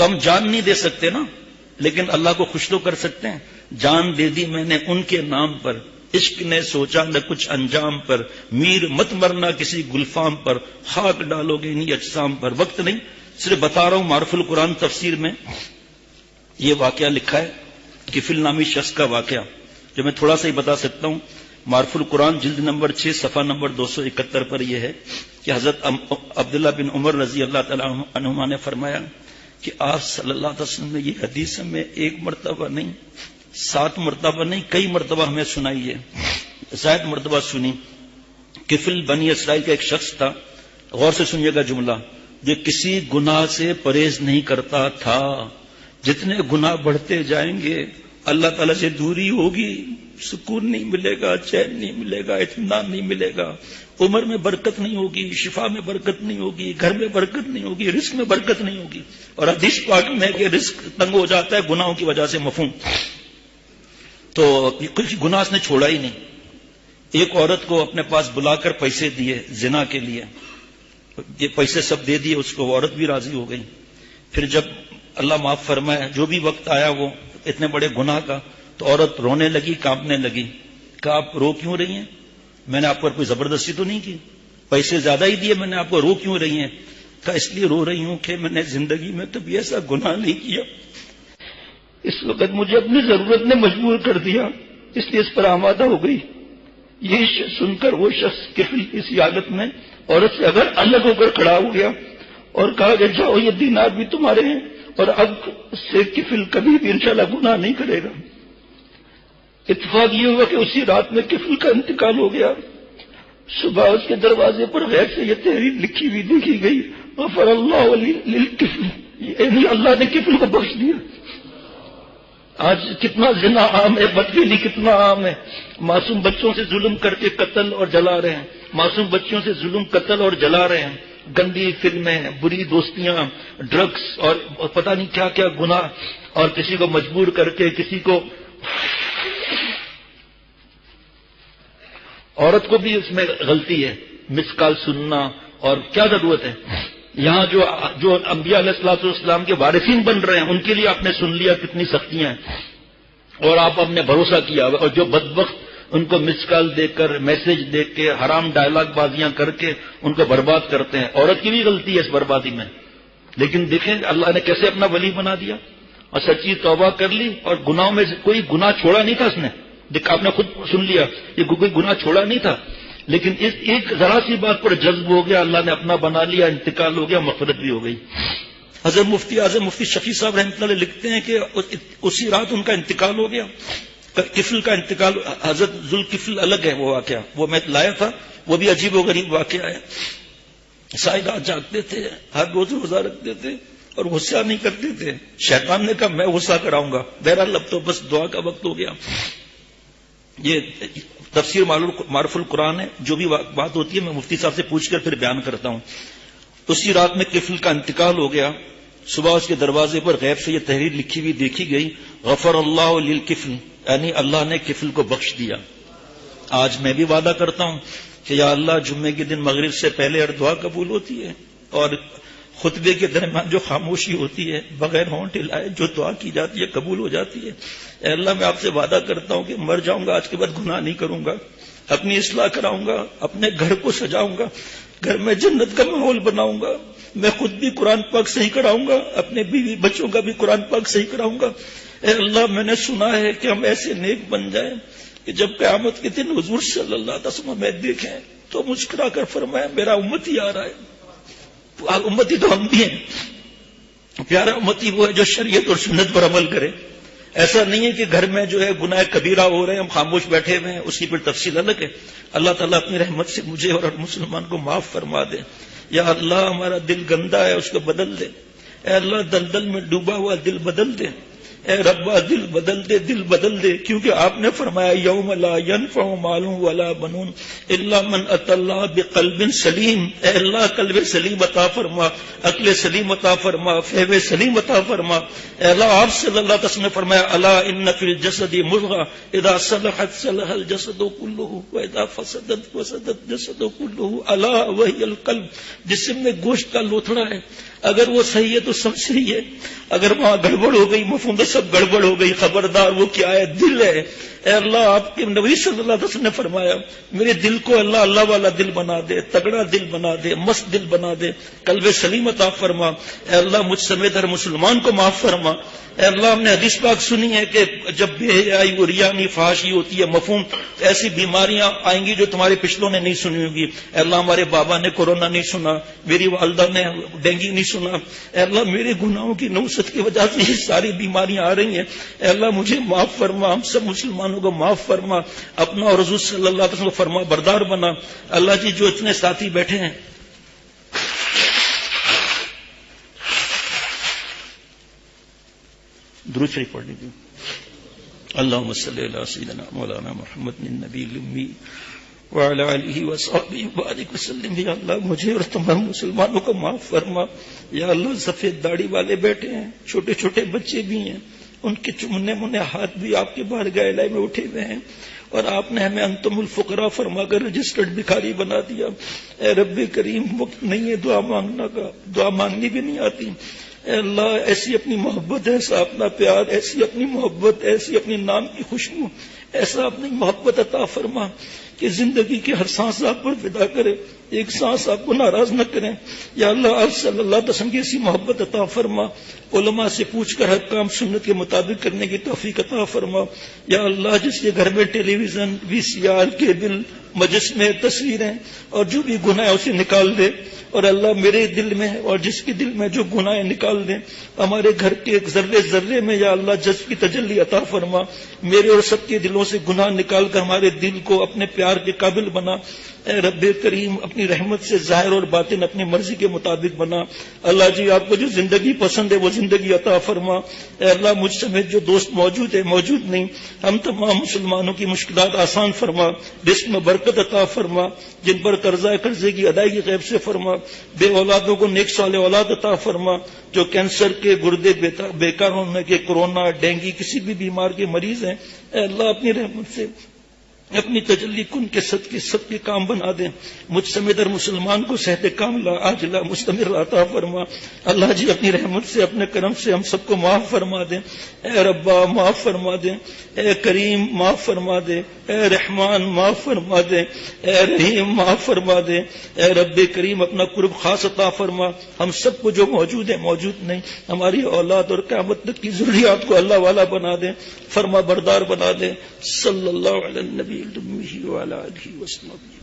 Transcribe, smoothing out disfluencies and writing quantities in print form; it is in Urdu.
تو ہم جان نہیں دے سکتے نا، لیکن اللہ کو خوش تو کر سکتے ہیں. جان دے دی میں نے ان کے نام پر، عشق نے سوچا نہ کچھ انجام پر، میر مت مرنا کسی گلفام پر، خاک ڈالو گے انہی اجسام پر. وقت نہیں، صرف بتا رہا ہوں. معرف القرآن تفسیر میں یہ واقعہ لکھا ہے، کفل نامی شخص کا واقعہ، جو میں تھوڑا سا ہی بتا سکتا ہوں. معرف القرآن جلد نمبر 6 صفحہ نمبر 271 پر یہ ہے کہ حضرت عبداللہ بن عمر رضی اللہ تعالی عنہما نے فرمایا کہ آپ صلی اللہ علیہ وسلم نے یہ حدیث ہمیں ایک مرتبہ نہیں، 7 مرتبہ نہیں، کئی مرتبہ ہمیں سنائی ہے، زائد مرتبہ سنی. کفل بنی اسرائیل کا ایک شخص تھا، غور سے سنیے گا جملہ، جو کسی گناہ سے پرہیز نہیں کرتا تھا. جتنے گناہ بڑھتے جائیں گے اللہ تعالیٰ سے دوری ہوگی، سکون نہیں ملے گا، چین نہیں ملے گا، اطمینان نہیں ملے گا، عمر میں برکت نہیں ہوگی، شفا میں برکت نہیں ہوگی، گھر میں برکت نہیں ہوگی، رزق میں برکت نہیں ہوگی. اور حدیث پاک میں ہے کہ رزق تنگ ہو جاتا ہے گناہوں کی وجہ سے، مفہوم. تو کچھ گناہ اس نے چھوڑا ہی نہیں. ایک عورت کو اپنے پاس بلا کر پیسے دیے زنا کے لیے، یہ پیسے سب دے دیے اس کو، وہ عورت بھی راضی ہو گئی. پھر جب اللہ معاف فرمائے جو بھی وقت آیا وہ اتنے بڑے گناہ کا، تو عورت رونے لگی، کانپنے لگی. کہا آپ رو کیوں رہی ہیں؟ میں نے آپ پر کوئی زبردستی تو نہیں کی، پیسے زیادہ ہی دیے میں نے آپ کو، رو کیوں رہی ہیں؟ کہا اس لیے رو رہی ہوں کہ میں نے زندگی میں کبھی ایسا گناہ نہیں کیا، اس وقت مجھے اپنی ضرورت نے مجبور کر دیا، اس لیے اس پر آمادہ ہو گئی. یہ سن کر وہ شخص کفل اسی حالت میں عورت سے اگر الگ ہو کر کھڑا ہو گیا اور کہا کہ جاؤ یہ دینار بھی تمہارے ہیں، اور اب سے کفل کبھی بھی انشاءاللہ گناہ نہیں کرے گا. اتفاق یہ ہوا کہ اسی رات میں کفل کا انتقال ہو گیا. صبح اس کے دروازے پر غیر سے یہ تحریر لکھی ہوئی دیکھی گئی، غفر اللہ للکفل، یعنی اللہ نے کفل کو بخش دیا. آج کتنا زنا عام ہے، بدفعلی کتنا عام ہے. معصوم بچوں سے ظلم کر کے قتل اور جلا رہے ہیں، معصوم بچوں سے ظلم، قتل اور جلا رہے ہیں. گندی فلمیں، بری دوستیاں، ڈرگس اور پتہ نہیں کیا کیا گناہ، اور کسی کو مجبور کر کے کسی کو. عورت کو بھی اس میں غلطی ہے، مس کال سننا، اور کیا ضرورت ہے. یہاں جو انبیاء علیہ الصلوۃ والسلام کے وارثین بن رہے ہیں ان کے لیے آپ نے سن لیا کتنی سختیاں ہیں، اور آپ نے بھروسہ کیا، اور جو بدبخت ان کو مس کال دے کر، میسج دے کے، حرام ڈائلاگ بازیاں کر کے ان کو برباد کرتے ہیں. عورت کی بھی غلطی ہے اس بربادی میں، لیکن دیکھیں اللہ نے کیسے اپنا ولی بنا دیا، اور سچی توبہ کر لی، اور گناہوں میں سے کوئی گناہ چھوڑا نہیں تھا اس نے. آپ نے خود سن لیا یہ کوئی گناہ چھوڑا نہیں تھا، لیکن اس ایک ذرا سی بات پر جذب ہو گیا، اللہ نے اپنا بنا لیا، انتقال ہو گیا، مغفرت بھی ہو گئی. حضرت مفتی اعظم مفتی شفیع صاحب رحمۃ اللہ لکھتے ہیں کہ اسی رات ان کا انتقال ہو گیا. کفل کا انتقال، حضرت ذوالکفل الگ ہے وہ واقعہ، وہ میں لایا تھا، وہ بھی عجیب و غریب واقعہ ہے. ساری رات جاگتے تھے، ہر روز روزہ رکھتے تھے اور غصہ نہیں کرتے تھے. شیطان نے کہا میں غصہ کراؤں گا. بہرحال اب تو بس دعا کا وقت ہو گیا. یہ تفسیر معرف القرآن ہے، جو بھی بات ہوتی ہے میں مفتی صاحب سے پوچھ کر پھر بیان کرتا ہوں. اسی رات میں کفل کا انتقال ہو گیا. صبح اس کے دروازے پر غیب سے یہ تحریر لکھی ہوئی دیکھی گئی، غفر اللہ للکفل، یعنی اللہ نے کفل کو بخش دیا. آج میں بھی وعدہ کرتا ہوں کہ یا اللہ جمعے کے دن مغرب سے پہلے ہر دعا قبول ہوتی ہے، اور خطبے کے درمیان جو خاموشی ہوتی ہے بغیر ہونٹ ہلائے جو دعا کی جاتی ہے قبول ہو جاتی ہے. اے اللہ میں آپ سے وعدہ کرتا ہوں کہ مر جاؤں گا آج کے بعد گناہ نہیں کروں گا، اپنی اصلاح کراؤں گا، اپنے گھر کو سجاؤں گا، گھر میں جنت کا ماحول بناؤں گا، میں خود بھی قرآن پاک صحیح کراؤں گا، اپنے بیوی بچوں کا بھی قرآن پاک صحیح کراؤں گا. اے اللہ میں نے سنا ہے کہ ہم ایسے نیک بن جائیں کہ جب قیامت کے دن حضور صلی اللہ علیہ وسلم میں دیکھیں تو مسکرا کر فرمایا میرا امتی آ رہا ہے. امتی تو ہم بھی ہیں، پیارا امتی وہ ہے جو شریعت اور سنت پر عمل کرے. ایسا نہیں ہے کہ گھر میں جو ہے گناہ کبیرہ ہو رہے ہیں ہم خاموش بیٹھے ہوئے ہیں، اس کی پھر تفصیل الگ ہے. اللہ تعالیٰ اپنی رحمت سے مجھے اور ہر مسلمان کو معاف فرما دے. یا اللہ ہمارا دل گندا ہے اس کو بدل دے. اے اللہ دلدل میں ڈوبا ہوا دل بدل دے. اے ربا دل بدل دے، دل بدل دے، کیونکہ آپ نے فرمایا یوم لا ينفع مال ولا بنون الا من اتى الله بقلب سلیم. اے اللہ قلب سلیم عطا فرما، عقل سلیم عطا فرما، فہم سلیم عطا فرما. اے اللہ آپ صلی اللہ علیہ وسلم نے فرمایا الا ان فی الجسد مضغہ اذا صلحت صلح الجسد كله واذا فسدت فسد الجسد كله الا وهي القلب. جسم میں گوشت کا لوتھڑا ہے، اگر وہ صحیح ہے تو سب صحیح ہے، اگر وہاں گڑبڑ ہو گئی مفہوم تو سب گڑبڑ ہو گئی. خبردار وہ کیا ہے؟ دل ہے. اے اللہ آپ کے نبی صلی اللہ علیہ وسلم نے فرمایا میرے دل کو اللہ اللہ والا دل بنا دے، تگڑا دل بنا دے، مست دل بنا دے، قلب سلیم عطا فرما. اے اللہ مجھ سمیت ہر مسلمان کو معاف فرما. اے اللہ ہم نے حدیث پاک سنی ہے کہ جب بے حیائی و ریانی فحاشی ہوتی ہے مفہوم ایسی بیماریاں آئیں گی جو تمہارے پچھلوں نے نہیں سنی ہوگی. اے اللہ ہمارے بابا نے کورونا نہیں سنا، میری والدہ نے ڈینگی نہیں سنا. اے اللہ میرے گناہوں کی نوست کی وجہ سے یہ ساری بیماریاں آ رہی ہیں. اے اللہ مجھے معاف فرما، ہم سب مسلمانوں کو معاف فرما، اپنا اور حضور صلی اللہ علیہ وسلم کو فرما بردار بنا. اللہ جی جو اتنے ساتھی بیٹھے ہیں درود شریف پڑھ لیجیے. اللہم صلی علی سیدنا مولانا محمد النبی الامی وعلی آلہ وصحبہ وبارک وسلم. یا اللہ مجھے اور تمام مسلمانوں کو معاف فرما. یا اللہ سفید داڑھی والے بیٹھے ہیں، چھوٹے چھوٹے بچے بھی ہیں، ان کے چمنے منے ہاتھ بھی آپ کے بارگاہ الہی میں اٹھے ہوئے ہیں، اور آپ نے ہمیں انتم الفقراء فرما کر رجسٹرڈ بھکاری بنا دیا. اے رب کریم وقت نہیں ہے دعا مانگنا کا، دعا مانگنی بھی نہیں آتی. اے اللہ ایسی اپنی محبت، ایسا اپنا پیار، ایسی اپنی محبت، ایسی اپنی نام کی خوشبو، ایسا اپنی محبت عطا فرما کہ زندگی کے ہر سانس آپ پر فدا کرے، ایک سانس آپ کو ناراض نہ کریں. یا اللہ آپ صلی اللہ علیہ وسلم کی ایسی محبت عطا فرما، علماء سے پوچھ کر ہر کام سنت کے مطابق کرنے کی توفیق عطا فرما. یا اللہ جس کے گھر میں ٹیلی ویژن، وی سی آر، کیبل، مجسمے، تصویریں اور جو بھی گناہ ہے اسے نکال دے. اور اللہ میرے دل میں اور جس کے دل میں جو گناہ نکال دیں، ہمارے گھر کے ایک ذرے ذرے میں یا اللہ جذب کی تجلی عطا فرما. میرے اور سب کے دلوں سے گناہ نکال کر ہمارے دل کو اپنے پیار کے قابل بنا. اے رب کریم اپنی رحمت سے ظاہر اور باطن اپنی مرضی کے مطابق بنا. اللہ جی آپ کو جو زندگی پسند ہے وہ زندگی عطا فرما. اے اللہ مجھ سمیت جو دوست موجود ہے موجود نہیں، ہم تمام مسلمانوں کی مشکلات آسان فرما، رزق میں برکت عطا فرما، جن پر قرضے کی ادائیگی غیب سے فرما، بے اولادوں کو نیک صالح اولاد عطا فرما، جو کینسر کے، گردے بیکار ہونے کے، کورونا، ڈینگی کسی بھی بیمار کے مریض ہیں، اے اللہ اپنی رحمت سے اپنی تجلی کن کے صدقے سب کے کام بنا دیں. مجھ سمیت ہر مسلمان کو صحت کاملہ عاجلہ مستمر عطا فرما. اللہ جی اپنی رحمت سے اپنے کرم سے ہم سب کو معاف فرما دیں. اے ربا معاف فرما دیں، اے کریم معاف فرما دیں، اے رحمان معاف فرما دیں، اے رحیم معاف فرما دیں. اے رب کریم اپنا قرب خاص عطا فرما. ہم سب کو جو موجود ہے موجود نہیں، ہماری اولاد اور قیامت تک کی ضروریات کو اللہ والا بنا دیں، فرما بردار بنا دیں. صلی اللہ علیہ النبی وعلى آلہ وسلم.